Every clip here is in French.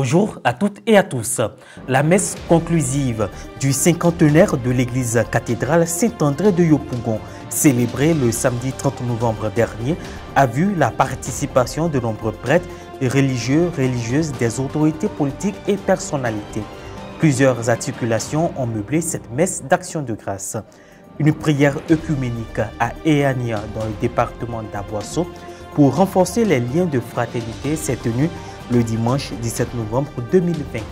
Bonjour à toutes et à tous. La messe conclusive du cinquantenaire de l'église cathédrale Saint-André de Yopougon, célébrée le samedi 30 novembre dernier, a vu la participation de nombreux prêtres, religieux, religieuses, des autorités politiques et personnalités. Plusieurs articulations ont meublé cette messe d'action de grâce. Une prière œcuménique à Eania dans le département d'Aboisseau pour renforcer les liens de fraternité s'est tenue le dimanche 17 novembre 2024.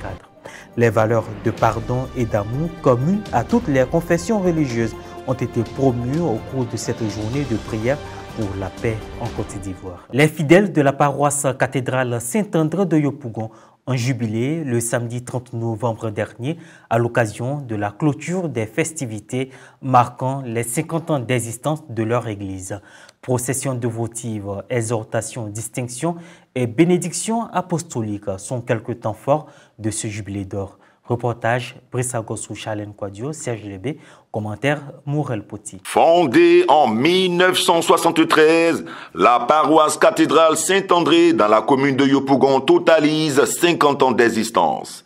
Les valeurs de pardon et d'amour communes à toutes les confessions religieuses ont été promues au cours de cette journée de prière pour la paix en Côte d'Ivoire. Les fidèles de la paroisse cathédrale Saint-André de Yopougon ont jubilé le samedi 30 novembre dernier à l'occasion de la clôture des festivités marquant les 50 ans d'existence de leur église. Procession dévotive, exhortation, distinction et bénédiction apostolique sont quelques temps forts de ce jubilé d'or. Reportage Brissagosou Chalen Kwadio, Serge Lébé, commentaire Mourel Poti. Fondée en 1973, la paroisse cathédrale Saint-André dans la commune de Yopougon totalise 50 ans d'existence.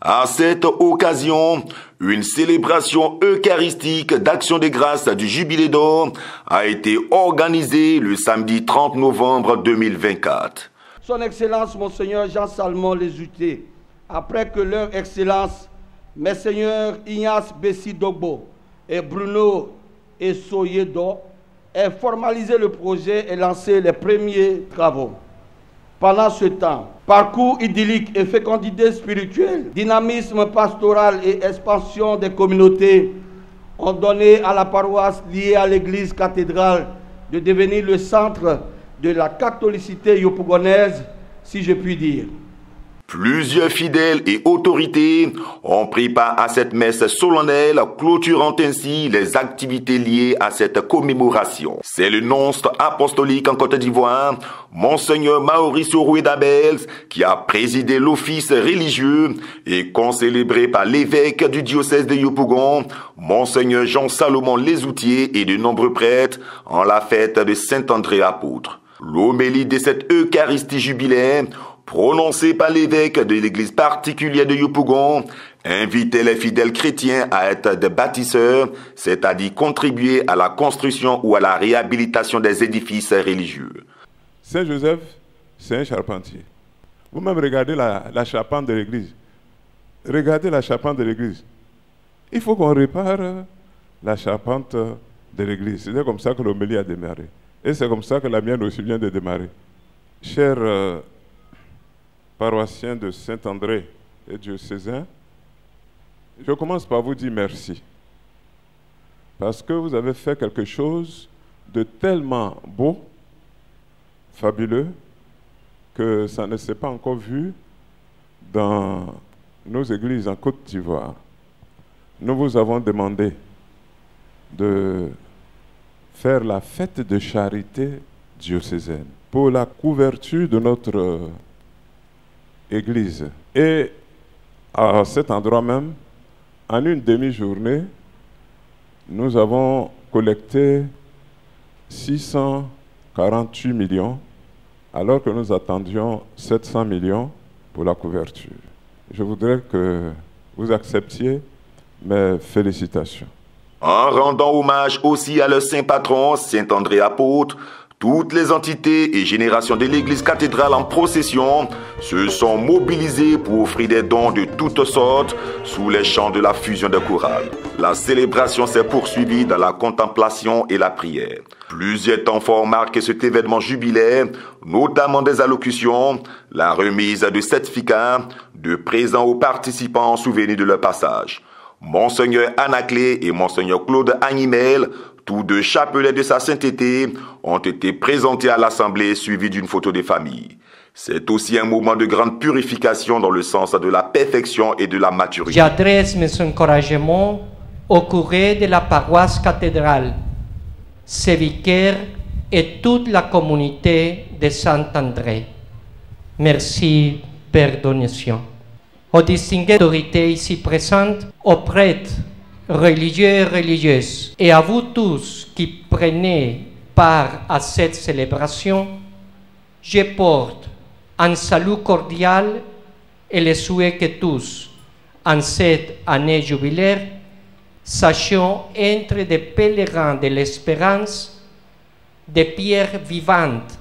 À cette occasion, une célébration eucharistique d'action de grâce du Jubilé d'or a été organisée le samedi 30 novembre 2024. Son Excellence Monseigneur Jean Salmon Lesouté, après que leur Excellence, Messeigneurs Ignace Bessi Dogbo et Bruno Essoyedo aient formalisé le projet et lancé les premiers travaux. Pendant ce temps, parcours idyllique et fécondité spirituelle, dynamisme pastoral et expansion des communautés ont donné à la paroisse liée à l'église cathédrale de devenir le centre de la catholicité yopougonaise, si je puis dire. Plusieurs fidèles et autorités ont pris part à cette messe solennelle, clôturant ainsi les activités liées à cette commémoration. C'est le nonce apostolique en Côte d'Ivoire, Monseigneur Mauricio Ruedabels, qui a présidé l'office religieux et concélébré par l'évêque du diocèse de Yopougon, Monseigneur Jean-Salomon Lesoutier et de nombreux prêtres en la fête de Saint-André apôtre. L'homélie de cette Eucharistie jubilaire, prononcée par l'évêque de l'église particulière de Yopougon, invitait les fidèles chrétiens à être des bâtisseurs, c'est-à-dire contribuer à la construction ou à la réhabilitation des édifices religieux. Saint Joseph, c'est un charpentier. Vous-même regardez la charpente de l'église. Regardez la charpente de l'église. Il faut qu'on répare la charpente de l'église. C'est comme ça que l'homélie a démarré. Et c'est comme ça que la mienne aussi vient de démarrer. Chers paroissiens de Saint-André et diocésains, je commence par vous dire merci. Parce que vous avez fait quelque chose de tellement beau, fabuleux, que ça ne s'est pas encore vu dans nos églises en Côte d'Ivoire. Nous vous avons demandé de faire la fête de charité diocésaine pour la couverture de notre église. Et à cet endroit même, en une demi-journée, nous avons collecté 648 millions, alors que nous attendions 700 millions pour la couverture. Je voudrais que vous acceptiez mes félicitations. En rendant hommage aussi à leur saint patron, Saint-André apôtre, toutes les entités et générations de l'église cathédrale en procession se sont mobilisées pour offrir des dons de toutes sortes sous les chants de la fusion des chorales. La célébration s'est poursuivie dans la contemplation et la prière. Plusieurs temps forts marquent cet événement jubilaire, notamment des allocutions, la remise de certificats, de présents aux participants en souvenir de leur passage. Monseigneur Anaclé et Monseigneur Claude Agnimel, tous deux chapelets de sa sainteté, ont été présentés à l'Assemblée suivis d'une photo de famille. C'est aussi un moment de grande purification dans le sens de la perfection et de la maturité. J'adresse mes encouragements au curé de la paroisse cathédrale, ses vicaires et toute la communauté de Saint-André. Merci, Père Donation. Aux distinguées autorités ici présentes, aux prêtres, religieux et religieuses, et à vous tous qui prenez part à cette célébration, je porte un salut cordial et le souhait que tous, en cette année jubilaire, sachions être des pèlerins de l'espérance, des pierres vivantes.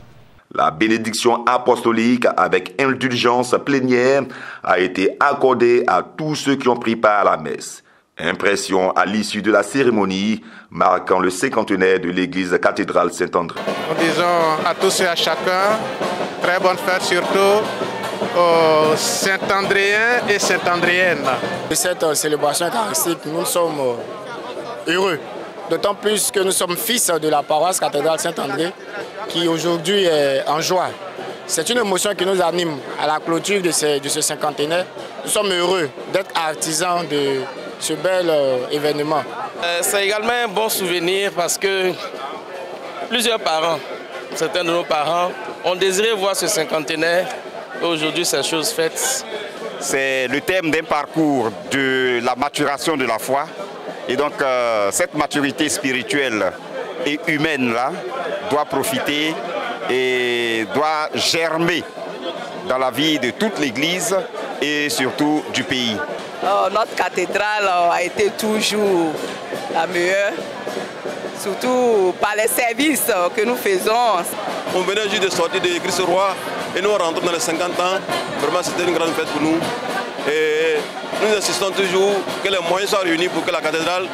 La bénédiction apostolique avec indulgence plénière a été accordée à tous ceux qui ont pris part à la messe. Impression à l'issue de la cérémonie marquant le cinquantenaire de l'église cathédrale Saint-André. Nous disons à tous et à chacun, très bonne fête surtout aux Saint-Andréens et Saint-Andréennes. Cette célébration eucharistique, nous sommes heureux, d'autant plus que nous sommes fils de la paroisse cathédrale Saint-André qui aujourd'hui est en joie. C'est une émotion qui nous anime à la clôture de ce cinquantenaire. Nous sommes heureux d'être artisans de ce bel événement. C'est également un bon souvenir parce que plusieurs parents, certains de nos parents, ont désiré voir ce cinquantenaire. Aujourd'hui, c'est chose faite. C'est le thème d'un parcours de la maturation de la foi. Et donc, cette maturité spirituelle et humaine là doit profiter et doit germer dans la vie de toute l'Église et surtout du pays. Notre cathédrale a été toujours la meilleure, surtout par les services que nous faisons. On venait juste de sortir de Christ Roi et nous rentrons dans les 50 ans. Vraiment, c'était une grande fête pour nous. Et nous insistons toujours que les moyens soient réunis pour que la cathédrale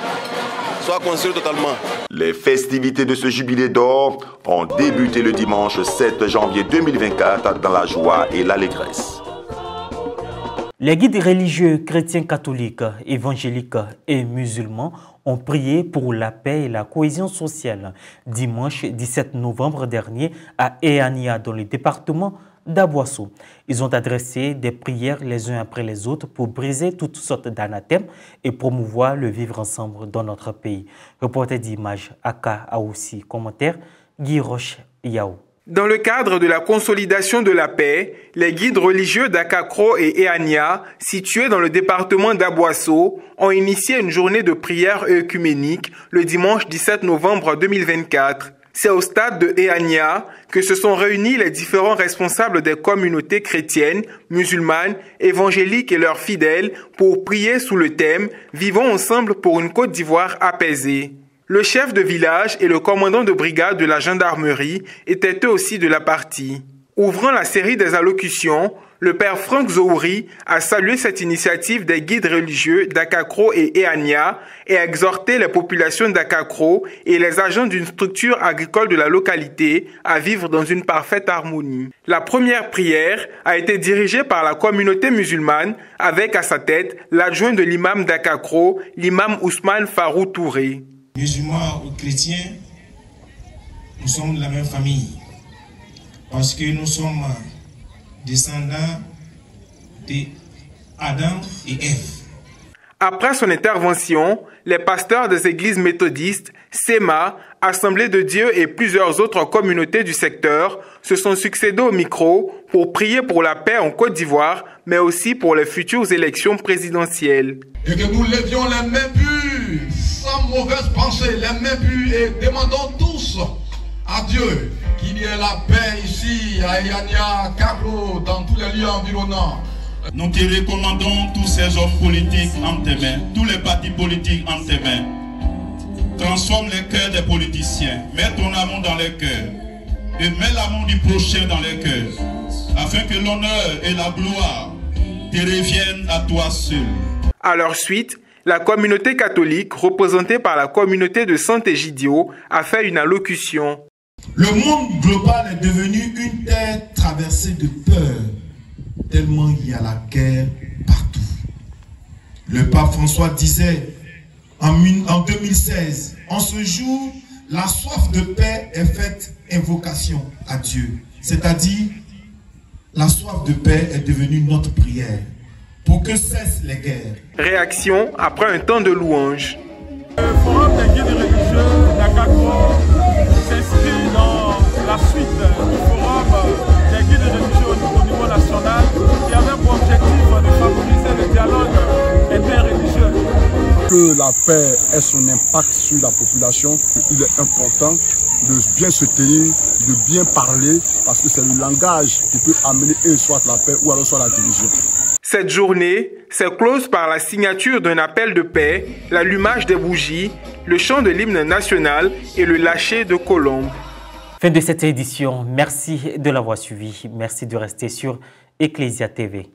soit construite totalement. Les festivités de ce jubilé d'or ont débuté le dimanche 7 janvier 2024 dans la joie et l'allégresse. Les guides religieux chrétiens catholiques, évangéliques et musulmans ont prié pour la paix et la cohésion sociale dimanche 17 novembre dernier à Eania dans le département d'Aboisseau. Ils ont adressé des prières les uns après les autres pour briser toutes sortes d'anathèmes et promouvoir le vivre ensemble dans notre pays. Reporter d'image Aka Aoussi, commentaire Guy Roche Yao. Dans le cadre de la consolidation de la paix, les guides religieux d'Akakro et Eania, situés dans le département d'Aboisseau, ont initié une journée de prière œcuménique le dimanche 17 novembre 2024. C'est au stade de Eania que se sont réunis les différents responsables des communautés chrétiennes, musulmanes, évangéliques et leurs fidèles pour prier sous le thème « Vivons ensemble pour une Côte d'Ivoire apaisée ». Le chef de village et le commandant de brigade de la gendarmerie étaient eux aussi de la partie. Ouvrant la série des allocutions, le père Franck Zouri a salué cette initiative des guides religieux d'Akakro et Eania et a exhorté les populations d'Akakro et les agents d'une structure agricole de la localité à vivre dans une parfaite harmonie. La première prière a été dirigée par la communauté musulmane avec à sa tête l'adjoint de l'imam d'Akakro, l'imam Ousmane Farou Touré. Musulmans ou chrétiens, nous sommes de la même famille parce que nous sommes descendants d'Adam et Ève. Après son intervention, les pasteurs des églises méthodistes, SEMA, Assemblée de Dieu et plusieurs autres communautés du secteur se sont succédés au micro pour prier pour la paix en Côte d'Ivoire, mais aussi pour les futures élections présidentielles. Et que nous levions les mains pures, sans mauvaise pensée, les mains pures, et demandons tous à Dieu qu'il y ait la paix ici, à Eania, Kakro, dans tous les lieux environnants. Nous te recommandons tous ces hommes politiques en tes mains, tous les partis politiques en tes mains. Transforme les cœurs des politiciens, mets ton amour dans les cœurs et mets l'amour du prochain dans les cœurs, afin que l'honneur et la gloire te reviennent à toi seul. À leur suite, la communauté catholique, représentée par la communauté de Saint-Égidio, a fait une allocution. Le monde global est devenu une terre traversée de peur, tellement il y a la guerre partout. Le pape François disait en 2016, en ce jour, la soif de paix est faite invocation à Dieu. C'est-à-dire, la soif de paix est devenue notre prière pour que cessent les guerres. Réaction après un temps de louange. Le forum des guides religieux d'Akakro s'inscrit dans la suite du forum des guides religieux au niveau national qui avait pour objectif de favoriser le dialogue interreligieux. Que la paix ait son impact sur la population, il est important de bien se tenir, de bien parler, parce que c'est le langage qui peut amener soit la paix ou alors soit la division. Cette journée s'est close par la signature d'un appel de paix, l'allumage des bougies, le chant de l'hymne national et le lâcher de colombes. Fin de cette édition. Merci de l'avoir suivi. Merci de rester sur Ecclesia TV.